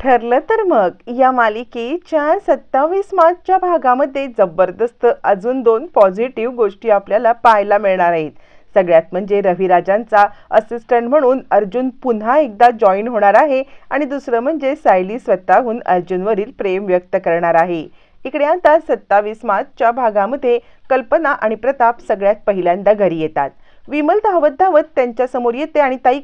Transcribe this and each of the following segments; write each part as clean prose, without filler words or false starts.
ठरलं तर मग या मालिकेच्या 27 मार्चच्या भागामध्ये जबरदस्त अजून 2 पॉझिटिव्ह गोष्टी आपल्याला पाहायला मिळणार आहेत। सगळ्यात म्हणजे रविराजांचा असिस्टंट म्हणून अर्जुन पुन्हा एकदा जॉईन होणार आहे आणि दुसरं म्हणजे सायली स्वतःहून अर्जुनवरील प्रेम व्यक्त करणार आहे। इकडे आता 27 मार्चच्या भागामध्ये कल्पना आणि प्रताप सगळ्यात पहिल्यांदा घरी येतात। विमल धावत धावत त्यांच्या समोर येते आणि ताई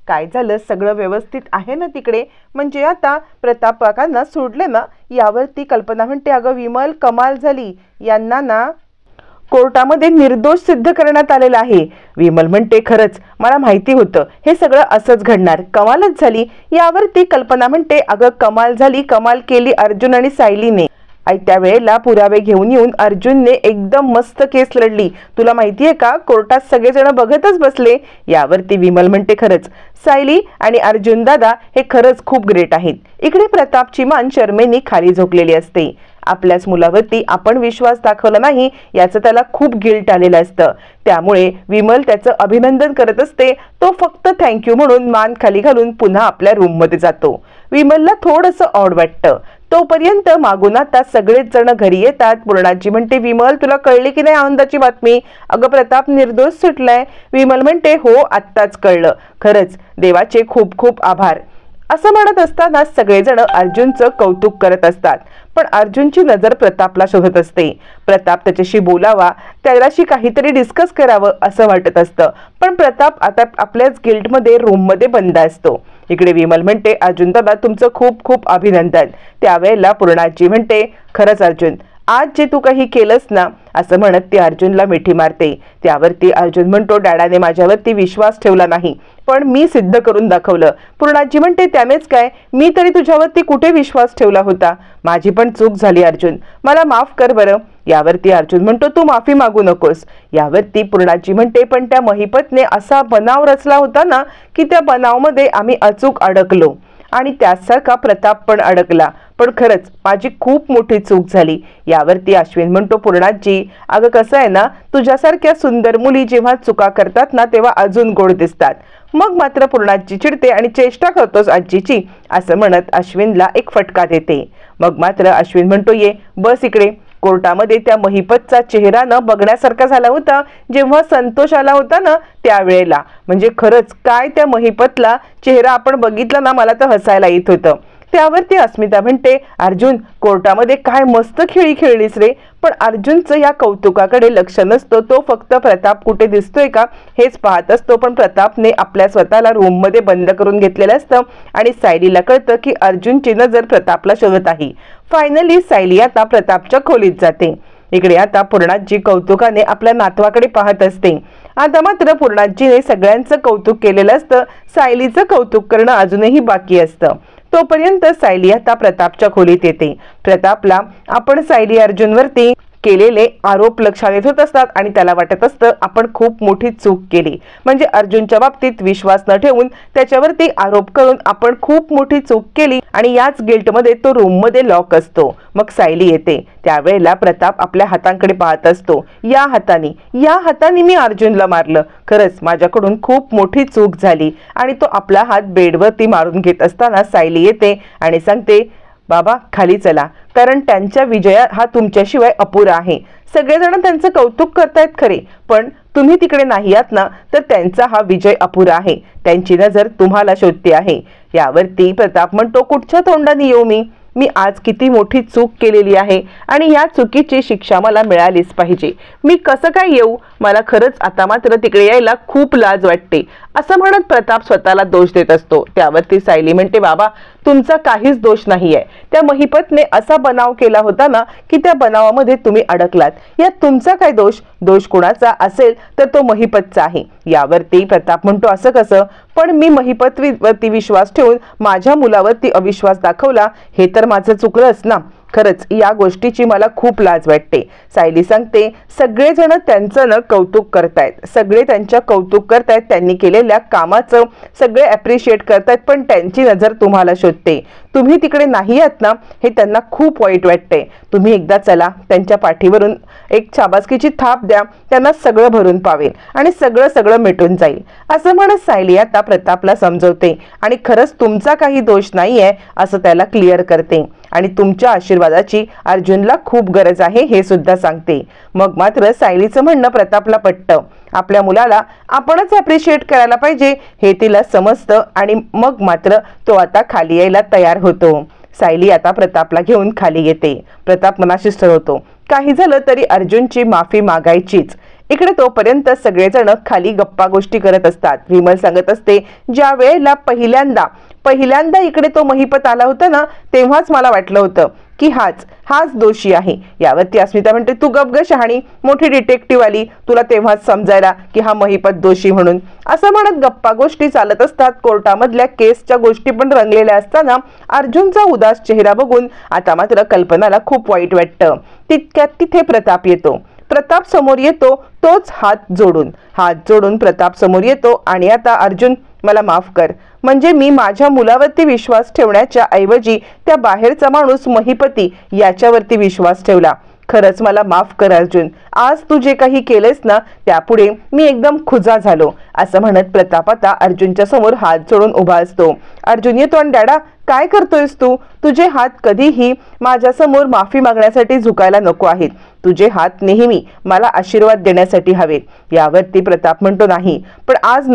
काय झालं सगळं व्यवस्थित आहे ना तिकडे, म्हणजे आता प्रताप काकांना सोडले ना। यावरती कल्पना म्हणते अगं विमल कमाल झाली, यांना ना कोर्टामध्ये निर्दोष सिद्ध करण्यात आलेला आहे। विमल म्हणते खरंच मला माहिती होतं हे सगळं असंच घडणार, कमालच झाली। यावरती कल्पना म्हणते अगं कमाल झाली, कमाल केली अर्जुन आणि सायलीने। त्या वेळेला पुरावे घेऊन येऊन अर्जुनने एकदम मस्त केस लढली, तुला माहितीये का कोर्टात सगळेजण बघतच बसले। यावरती विमल म्हणते खरंच सायली आणि अर्जुन दादा हे खरंच खूप ग्रेट आहेत। इकडे प्रतापची मान शर्मेने खाली झोकलेली असते। आपल्याच मुलावरती आपण विश्वास दाखवला नाही याचं त्याला खूप गिल्ट आलेलं असतं, त्यामुळे विमल त्याचं अभिनंदन करत असते। तो फक्त थँक्यू म्हणून मान खाली घालून पुन्हा आपल्या रूम मध्ये जातो। विमलला थोडंसं ऑड वाटतं। तोपर्यंत मागून आता सगळेच जण घरी येतात। पूर्णाजी म्हणते विमल तुला कळली की नाही आनंदाची बातमी, अगं प्रताप निर्दोष सुटलाय। विमल म्हणते हो आत्ताच कळलं, खरंच देवाचे खूप खूप आभार। असं म्हणत असताना सगळेजण अर्जुनचं कौतुक करत असतात, पण अर्जुनची नजर प्रतापला शोधत असते। प्रताप त्याच्याशी बोलावा, त्याच्याशी काहीतरी डिस्कस करावं असं वाटत असतं, पण प्रताप आता आपल्याच गिल्टमध्ये रूममध्ये बंद असतो। इकडे विमल म्हणते अर्जुन दादा तुमचं खूप खूप अभिनंदन। त्यावेळेला पूर्णाजी म्हणते खरंच अर्जुन आज जे तू काही केलंस ना, असं म्हणत ती अर्जुनला मिठी मारते। त्यावरती अर्जुन म्हणतो डॅडाने माझ्यावरती विश्वास ठेवला नाही, पण मी सिद्ध करून दाखवलं। पूर्णाजी म्हणते त्यानेच काय, मी तरी तुझ्यावरती कुठे विश्वास ठेवला होता, माझी पण चूक झाली अर्जुन, मला माफ कर बरं। यावरती अर्जुन म्हणतो तू माफी मागू नकोस। यावरती पूर्णाजी म्हणते पण त्या महिपतने असा बनाव रचला होता ना की त्या बनावमध्ये आम्ही अचूक अडकलो आणि त्यासारखा प्रताप पण अडकला, पण खरंच माझी खूप मोठी चूक झाली। यावरती अश्विन म्हणतो पूर्णाजी अगं कसं आहे ना, तुझ्यासारख्या सुंदर मुली जेव्हा चुका करतात ना तेव्हा अजून गोड दिसतात। मग मात्र पूर्णाजी चिडते आणि चेष्टा करतोस आजीची, असं म्हणत अश्विनला एक फटका देते। मग मात्र अश्विन म्हणतो ये बस इकडे। कोर्टामध्ये त्या महिपतचा चेहरा न बघण्यासारखा झाला होता जेव्हा संतोष आला होता ना त्यावेळेला, म्हणजे खरंच काय त्या महिपतला चेहरा आपण बघितला ना मला तर हसायला येत होतं। त्यावरती अस्मिता म्हणते अर्जुन कोर्टामध्ये काय मस्त खेळी खेळलीस रे, पण अर्जुनचं या कौतुकाकडे लक्ष नसतं, तो फक्त प्रताप कुठे दिसतोय का हेच पाहत असतो। पण प्रतापने आपल्या स्वतःला रूम मध्ये बंद करून घेतलेलं असतं आणि सायलीला कळतं की अर्जुनची नजर प्रतापला शोधत आहे। फायनली सायली आता प्रतापच्या खोलीत जाते। इकडे आता पूर्णाजी कौतुकाने आपल्या नातवाकडे पाहत असते। आता मात्र पूर्णाजीने सगळ्यांचं कौतुक केलेलं असतं, सायलीचं कौतुक करणं अजूनही बाकी असतं। तोपर्यंत सायली आता प्रतापच्या खोलीत येते। प्रतापला आपण सायली अर्जुनवरती केलेले आरोप लक्षात येत होत असतात आणि त्याला वाटत असतं आपण खूप मोठी चूक केली, म्हणजे अर्जुनच्या बाबतीत विश्वास न ठेवून त्याच्यावरती आरोप करून आपण खूप मोठी चूक केली आणि याच गिल्टमध्ये तो रूम मध्ये लॉक असतो। मग सायली येते, त्यावेळेला प्रताप आपल्या हातांकडे पाहत असतो, या हाताने मी अर्जुनला मारलं, खरंच माझ्याकडून खूप मोठी चूक झाली। आणि तो आपला हात बेडवरती मारून घेत असताना सायली येते आणि सांगते बाबा खाली चला, कारण त्यांच्या विजय हा तुमच्याशिवाय अपुरा आहे। सगळेजण त्यांचं कौतुक करतायत खरे, पण तुम्ही तिकडे नाही आहात ना तर त्यांचा हा विजय अपुरा आहे, त्यांची नजर तुम्हाला शोधते आहे। यावरती प्रताप म्हणतो कुठच्या तोंडाने येऊ मी आज किती मोठी चूक केलेली आहे आणि या चुकीची शिक्षा मला मिळालीच पाहिजे, मी कसं काय येऊ, मला खरंच आता मात्र तिकडे यायला खूप लाज वाटते, असं म्हणत प्रताप स्वतःला दोष देत असतो। त्यावरती सायली म्हणते बाबा तुमचा काहीच दोष नाहीये, त्या महिपतने असा बनाव केला होता ना की त्या बनावामध्ये तुम्ही अडकलात, यात तुमचा काय दोष कोणाचा असेल तर तो महिपतचा आहे। यावरती प्रताप म्हणतो असं कसं, पण मी महिपतवरती विश्वास ठेवून माझ्या मुलावरती अविश्वास दाखवला, हे तर माझं चुकलंच ना, खरंच या गोष्टीची मला खूप लाज वाटते. सायली सांगते, सगळेजण त्यांचं कौतुक करतायत, सगळे त्यांच्या कौतुक करतायत, त्यांनी केलेल्या कामाचं सगळे ॲप्रिशिएट करतायत, पण त्यांची नजर तुम्हाला शोधते. तुम्ही तिकडे नाही आहात ना, हे त्यांना खूप वाईट वाटते. तुम्ही एकदा चला, त्यांच्या पाठीवरून एक शाबासकीची थाप द्या, त्यांना सगळं भरून पावेल आणि सगळं मिटून जाईल, असं म्हणत सायली आता प्रतापला समजवते आणि खरंच तुमचा काही दोष नाहीये असं त्याला क्लिअर करते आणि तुमच्या आशीर्वादाची अर्जुनला खूप गरज आहे हे सुद्धा सांगते. मग मात्र सायलीचं म्हणणं प्रतापला पटतं. आपल्या मुलाला आपणच ॲप्रिशिएट करायला पाहिजे हे तिला समजतं आणि मग मात्र तो आता खाली यायला तयार होतो. सायली आता प्रतापला घेऊन खाली येते. प्रताप मनाशीच ठरवतो, काही झालं तरी अर्जुनची माफी मागायचीच. इकडे तोपर्यंत सगळेजण खाली गप्पा गोष्टी करत असतात. विमल सांगत असते, ज्या वेळेला पहिल्यांदा इकडे तो महिपत आला होता ना, तेव्हाच मला वाटलं होतं की हाच दोषी आहे. यावरती अस्मिता म्हणते, तू गप ग शहाणी, मोठी डिटेक्टिव्ह आली, तुला तेव्हाच समजायला की हा महिपत दोषी म्हणून. असं म्हणत गप्पा गोष्टी चालत असतात. कोर्टामधल्या केसच्या गोष्टी पण रंगलेल्या असताना अर्जुनचा उदास चेहरा बघून आता मात्र कल्पनाला खूप वाईट वाटतं. तितक्यात तिथे प्रताप येतो. प्रताप समोर येतो, तोच हात जोडून प्रताप समोर येतो आणि आता अर्जुन मला माफ कर, म्हणजे मी माझ्या मुलावरती विश्वास ठेवण्याच्या ऐवजी त्या बाहेरचा माणूस महिपती याच्यावरती विश्वास ठेवला. खरंच मला माफ कर अर्जुन, आज तू जे काही केलेस ना त्यापुढे मी एकदम खुजा झालो, असं म्हणत प्रताप आता अर्जुनच्या समोर हात जोडून उभा असतो. अर्जुन येतो आणि डॅडा काय करतोयस तू? तुझे हात कधीही माझ्यासमोर माफी मागण्यासाठी झुकायला नको आहेत. तुझे हात नेहमी मला आशीर्वाद देण्यासाठी हवेत. यावरती प्रताप म्हणतो, नाही पण आज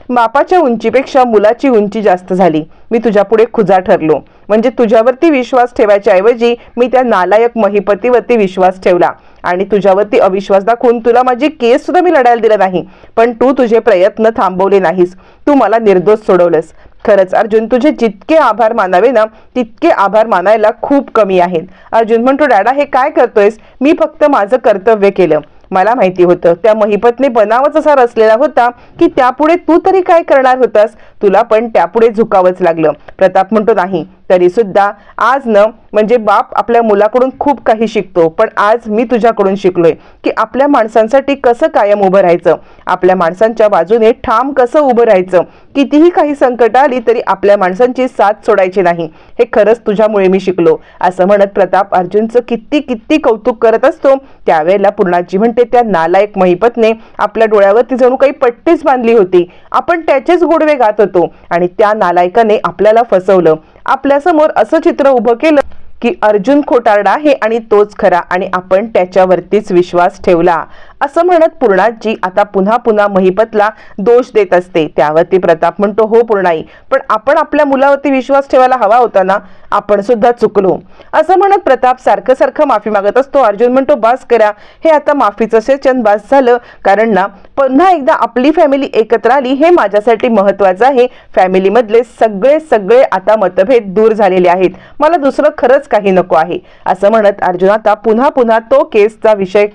बापाच्या उंचीपेक्षा मुलाची उंची जास्त झाली. मी तुझ्या पुढे खुजा ठरलो, म्हणजे तुझ्यावरती विश्वास ठेवायच्या ऐवजी मी त्या नालायक महिपतीवरती विश्वास ठेवला आणि तुझ्यावरती अविश्वास दाखवून तुला माझी केस सुद्धा मी लढायला दिला नाही, पण तू तुझे प्रयत्न थांबवले नाहीस. तू मला निर्दोष सोडवलंस. खरंच अर्जुन, तुझे जितके आभार मानावे ना तितके आभार मानायला खूप कमी आहेत. अर्जुन म्हणतो, डॅडा हे काय करतोयस? मी फक्त माझं कर्तव्य केलं. मला माहिती होतं त्या महिपतने बनावच असा रचलेला होता की त्यापुढे तू तरी काय करणार होतास, तुला पण त्यापुढे झुकावंच लागलं. प्रताप म्हणतो, नाही तरी सुद्धा आज म्हणजे बाप आपल्या मुलाकडून खूप काही शिकतो, पण आज मी तुझ्याकडून शिकलोय की आपल्या माणसांसाठी कसं कायम उभं राहायचं, आपल्या माणसांच्या बाजूने ठाम कसं उभं राहायचं. कितीही काही संकट आली तरी आपल्या माणसांची साथ सोडायची नाही, हे खरंच तुझ्यामुळे मी शिकलो, असं म्हणत प्रताप अर्जुनचं किती कौतुक करत असतो. त्यावेळेला पूर्णाजी म्हणते, त्या नालायक महिपतने आपल्या डोळ्यावरती जणू काही पट्टीच बांधली होती. आपण त्याचेच गोडवे गात होतो आणि त्या नालायकाने आपल्याला फसवलं. आपल्यासमोर असं चित्र उभं केलं की अर्जुन खोटारडा आहे आणि तोच खरा आणि आपण त्याच्यावरतीच विश्वास ठेवला, असं म्हणत पूर्णाजी आता पुन्हा महिपतला दोष देत असते. त्यावरती प्रताप म्हणतो, हो पूर्णाई, पण आपण आपल्या मुलावरती विश्वास ठेवायला हवा होता ना, आपण सुद्धा चुकलो, असं म्हणत प्रताप सारखं माफी मागत असतो. अर्जुन म्हणतो, बस करा, हे आता माफीचं सेशन बस झालं, कारण पुन्हा एकदा आपली फॅमिली एकत्र आली हे माझ्यासाठी महत्वाचं आहे. फॅमिलीमधले सगळे आता मतभेद दूर झालेले आहेत, मला दुसरं खरंच काही नको आहे, असं म्हणत अर्जुन आता पुन्हा तो केसचा विषय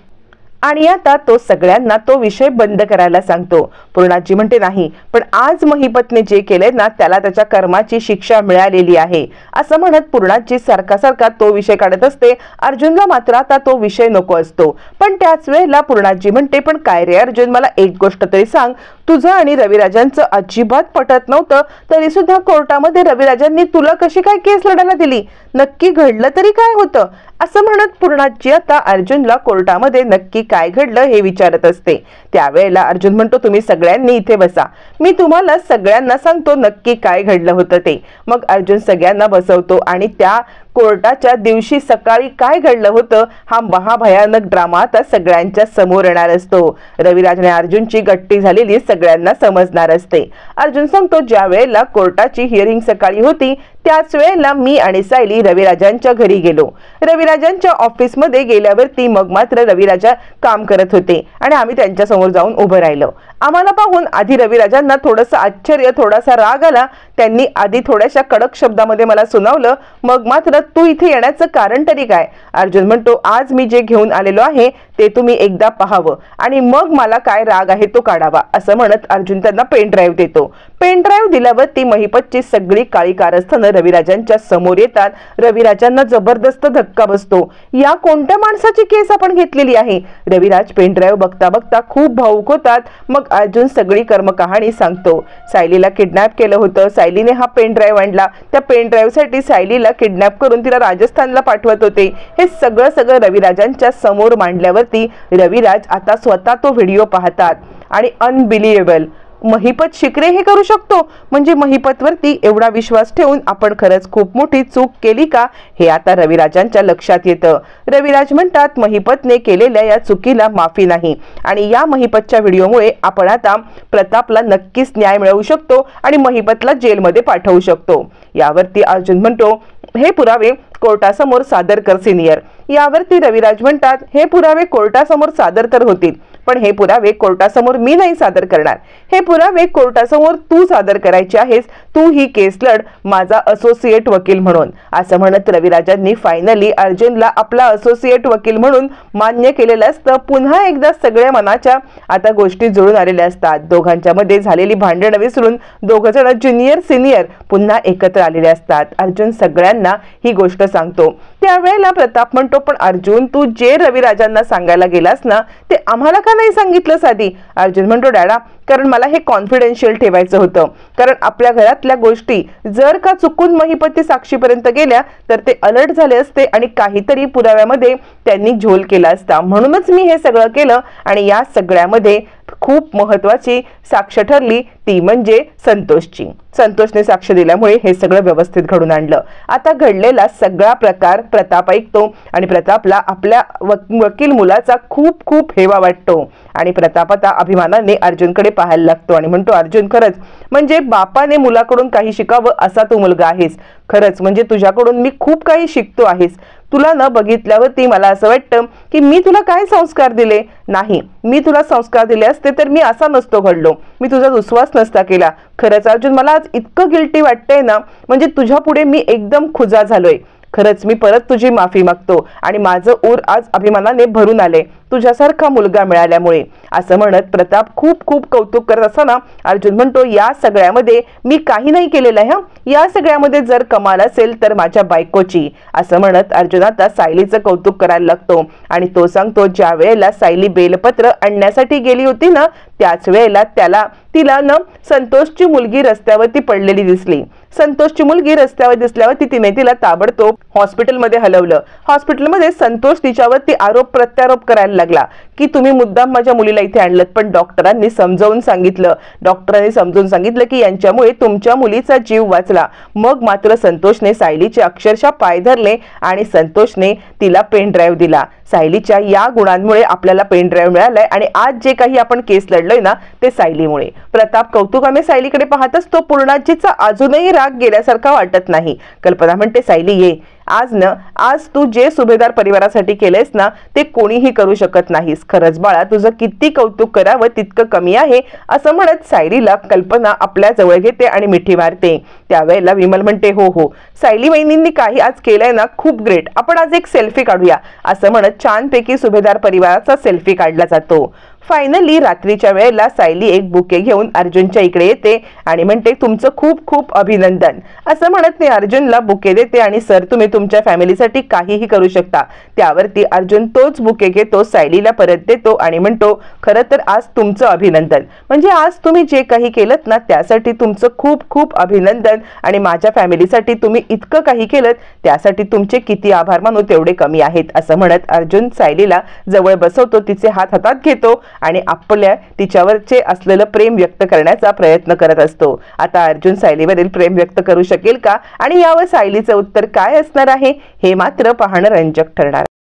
आणि आता तो सगळ्यांना तो विषय बंद करायला सांगतो. पूर्णाजी म्हणते, नाही पण आज महिपतने जे केले ना त्याला त्याच्या कर्माची शिक्षा मिळालेली आहे, असं म्हणत पूर्णाजी सारखा तो विषय काढत असते. अर्जुनला मात्र आता तो विषय नको असतो. पण त्याच वेळेला पूर्णाजी म्हणते, पण काय रे अर्जुन, मला एक गोष्ट तरी सांग, तुझं आणि रविराजांचं अजिबात पटत नव्हतं तरी सुद्धा कोर्टामध्ये रविराजांनी तुला कशी काय केस लढायला दिली, नक्की घडलं तरी काय होतं, असं म्हणत पूर्णाजी आता अर्जुनला कोर्टामध्ये नक्की काय घडलं हे विचारत असते. त्यावेळेला अर्जुन म्हणतो, तुम्ही सगळ्यांनी इथे बसा, मी तुम्हाला सगळ्यांना सांगतो नक्की काय घडलं होतं ते. मग अर्जुन सगळ्यांना बसवतो आणि त्या कोर्टाच्या दिवशी सकाळी काय घडलं होतं हा महाभयानक ड्रामा आता सगळ्यांच्या समोर येणार असतो. रविराज आणि अर्जुनची गट्टी झालेली सगळ्यांना समजणार असते. अर्जुन सांगतो, ज्या वेळेला कोर्टाची हिअरिंग सकाळी होती त्याच वेळेला मी आणि सायली रविराजांच्या घरी गेलो. रविराजांच्या ऑफिसमध्ये गेल्यावरती मग मात्र रविराजा काम करत होते आणि आम्ही त्यांच्या समोर जाऊन उभं राहिलो. आम्हाला पाहून आधी रविराजांना थोडंसं आश्चर्य, थोडासा राग आला. त्यांनी आधी थोड्याशा कडक शब्दामध्ये मला सुनावलं, मग मात्र तू इथे येण्याचं कारण तरी काय? अर्जुन म्हणतो, आज मी जे घेऊन आलेलो आहे ते तुम्ही एकदा पाहावं आणि मग मला काय राग आहे तो काढावा, असं म्हणत अर्जुन त्यांना पेन ड्राईव्ह देतो. पेन ड्राईव्ह दिल्यावर ती महिपतची सगळी काळी कारस्थानं रविराजांच्या समोर येतात. रविराजांना जबरदस्त धक्का बसतो. या कोणत्या माणसाची केस आपण घेतलेली आहे? रविराज पेन ड्राईव्ह बघता बघता खूप भावुक होतात. मग अर्जुन सगळी कर्मकहाणी सांगतो. सायलीला किडनॅप केलं होतं, सायलीने हा पेन ड्राईव्ह आणला, त्या पेन ड्राईव्ह साठी सायलीला किडनॅप करून तिला राजस्थानला पाठवत होते. हे सगळं रविराजांच्या समोर मांडल्यावरती रविराज आता स्वतः तो व्हिडिओ पाहतात आणि अनबिलिव्हेबल, महिपत शिकरे हे करू शकतो, म्हणजे महिपतवरती एवढा विश्वास ठेवून आपण खरंच खूप मोठी चूक केली का, हे आता रविराजांच्या लक्षात येतं. रविराज म्हणतात महिपतने केलेल्या या चुकीला माफी नाही आणि या महिपतच्या व्हिडिओमुळे आपण आता प्रतापला नक्कीच न्याय मिळवू शकतो आणि महिपतला जेलमध्ये पाठवू शकतो. यावरती अर्जुन म्हणतो हे पुरावे कोर्टासमोर सादर कर सिनियर. यावरती रविराज म्हणतात हे पुरावे कोर्टासमोर सादर तर होतील, पण हे पुरावे कोर्टासमोर मी नाही सादर करणार, हे पुरावे कोर्टासमोर तू सादर करायचे आहेस, तू ही केस लढ माझा असोसिएट वकील म्हणून, असं म्हणत रविराजांनी फायनली अर्जुनला आपला असोसिएट वकील म्हणून मान्य केलेलं असतं. पुन्हा एकदा सगळ्या मनाच्या आता गोष्टी जुळून आलेल्या असतात. दोघांच्या मध्ये झालेली भांडणं विसरून दोघं जण ज्युनियर सिनियर पुन्हा एकत्र आलेले असतात. अर्जुन सगळ्यांना ही गोष्ट सांगतो. त्यावेळेला प्रताप म्हणतो पण अर्जुन तू जे रविराजांना सांगायला गेलास ना ते आम्हाला का नाही सांगितलंस आधी? अर्जुन म्हणतो डॅडा कारण मला हे कॉन्फिडेन्शियल ठेवायचं होतं, कारण आपल्या घरातल्या गोष्टी जर का चुकून महिपती साक्षीपर्यंत गेल्या तर ते अलर्ट झाले असते आणि काहीतरी पुराव्यामध्ये त्यांनी झोल केला असता, म्हणूनच मी हे सगळं केलं. आणि या सगळ्यामध्ये खूप महत्वाची साक्ष ठरली ती म्हणजे संतोषची. संतोषने साक्ष दिल्यामुळे हे सगळं व्यवस्थित घडून आणलं. आता घडलेला सगळा प्रकार प्रताप ऐकतो आणि प्रतापला आपल्या वकील मुलाचा खूप खूप हेवा वाटतो आणि प्रताप आता अभिमानाने अर्जुनकडे पाहायला लागतो आणि म्हणतो अर्जुन खरंच म्हणजे बापाने मुलाकडून काही शिकावं असा तू मुलगा आहेस. खरंच म्हणजे तुझ्याकडून मी खूप काही शिकतो आहेस. तुला न बघितल्यावरती मला असं वाटतं की मी तुला काय संस्कार दिले नाही, मी तुला संस्कार दिले असते तर मी असा नसतो घडलो, मी तुझा दुस्वास नसता केला. खरंच अर्जुन मला आज इतकं गिल्टी वाटतंय ना, म्हणजे तुझ्या पुढे मी एकदम खुजा झालोय. खरंच मी परत तुझी माफी मागतो आणि माझं ऊर आज अभिमानाने भरून आले तुझ्यासारखा मुलगा मिळाल्यामुळे, असं म्हणत प्रताप खूप खूप कौतुक करत असताना अर्जुन म्हणतो या सगळ्यामध्ये मी काही नाही केलेलं आहे, या सगळ्यामध्ये जर कमाल असेल तर माझ्या बायकोची, असं म्हणत अर्जुन आता सायलीचं कौतुक करायला लागतो आणि तो सांगतो ज्या वेळेला सायली बेलपत्र आणण्यासाठी गेली होती ना त्याच वेळेला तिला न संतोषची मुलगी रस्त्यावरती पडलेली दिसली. संतोषची मुलगी रस्त्यावर दिसल्यावरती तिने तिला ताबडतोब हॉस्पिटलमध्ये हलवलं. हॉस्पिटलमध्ये संतोष तिच्यावरती आरोप प्रत्यारोप करायला लागला की तुम्ही मुद्दाम माझ्या मुलीला इथे आणलं, पण डॉक्टरांनी समजावून सांगितलं की यांच्यामुळे तुमच्या मुलीचा जीव वाचला. मग मात्र संतोषने सायलीचे अक्षरशः पाय धरले आणि संतोषने तिला पेन ड्राईव्ह दिला. सायलीच्या या गुणांमुळे आपल्याला पेन ड्राईव्ह मिळालाय आणि आज जे काही आपण केस लढलोय ना ते सायलीमुळे. प्रताप कौतुकाने सायलीकडे पाहत असतो. पूर्णाजीचा अजूनही राग गेल्यासारखा वाटत नाही. कल्पना म्हणते सायली ये, आज तू जे सुभेदार परिवारासाठी केलेस ना ते कोणीही करू शकत नाहीस. खरंच बाळा तुझं किती कौतुक करावं तितकं कमी आहे, असं म्हणत सायलीला कल्पना आपल्या जवळ घेते आणि मिठी मारते. त्यावेळेला विमल म्हणते हो हो सायली वहिनींनी काही आज केलंय ना खूप ग्रेट, आपण आज एक सेल्फी काढूया, असं म्हणत छानपैकी सुभेदार परिवाराचा सेल्फी काढला जातो. फायनली रात्रीच्या वेळेला सायली एक बुके घेऊन अर्जुनच्या इकडे येते आणि म्हणते तुमचं खूप खूप अभिनंदन, असं म्हणत ते अर्जुनला बुके देते आणि सर तुम्ही तुमच्या फॅमिलीसाठी काहीही करू शकता. त्यावरती अर्जुन तोच बुके घेतो, सायलीला परत देतो आणि म्हणतो खरं तर आज तुमचं अभिनंदन, म्हणजे आज तुम्ही जे काही केलं ना त्यासाठी तुमचं खूप खूप अभिनंदन आणि माझ्या फॅमिलीसाठी तुम्ही इतकं काही केलं त्यासाठी तुमचे किती आभार मानू तेवढे कमी आहेत, असं म्हणत अर्जुन सायलीला जवळ बसवतो, तिचे हात हातात घेतो आणि आपल्या तिच्यावरचे असलेलं प्रेम व्यक्त करण्याचा प्रयत्न करत असतो. आता अर्जुन सायलीवरील प्रेम व्यक्त करू शकेल का आणि यावर सायलीचं उत्तर काय असणार आहे हे मात्र पाहणं रंजक ठरणार.